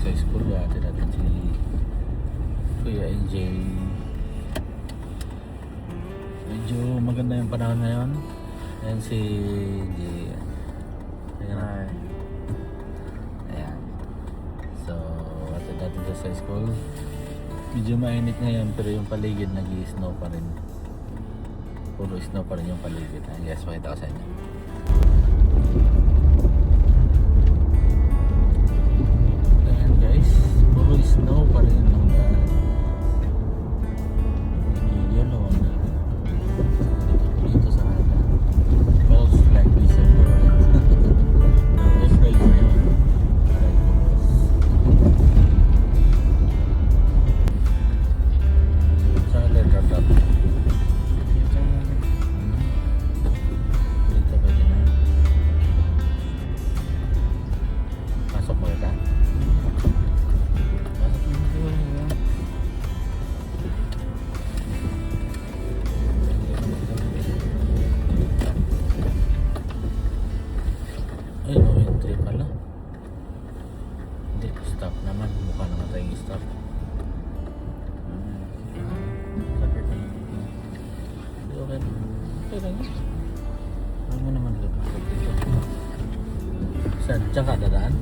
sa school. Atin natin si Kuya NJ. Medyo maganda yung panahon ngayon. Ayan si NJ. Ayan. Ayan. So, atin natin sa school. Medyo mainit ngayon pero yung paligid nag-i-snow pa rin. Puro snow pa rin yung paligid. Yes, makita ko sa inyo. Ayan guys, puro snow pa rin ang daan. Yellow ang daan. Dito sa kanan. Smells like December. April na yun. Saan ka drop? Dito pwede na. Pasok mo ka? Pasok mo ka. Ay, no entry pala. Hindi, stop naman. Mukha naman tayong stop. Sakit na. Hindi, okay lang. Okay lang yun. Ano naman lupit dito? Saan? Diyan ka dadaan?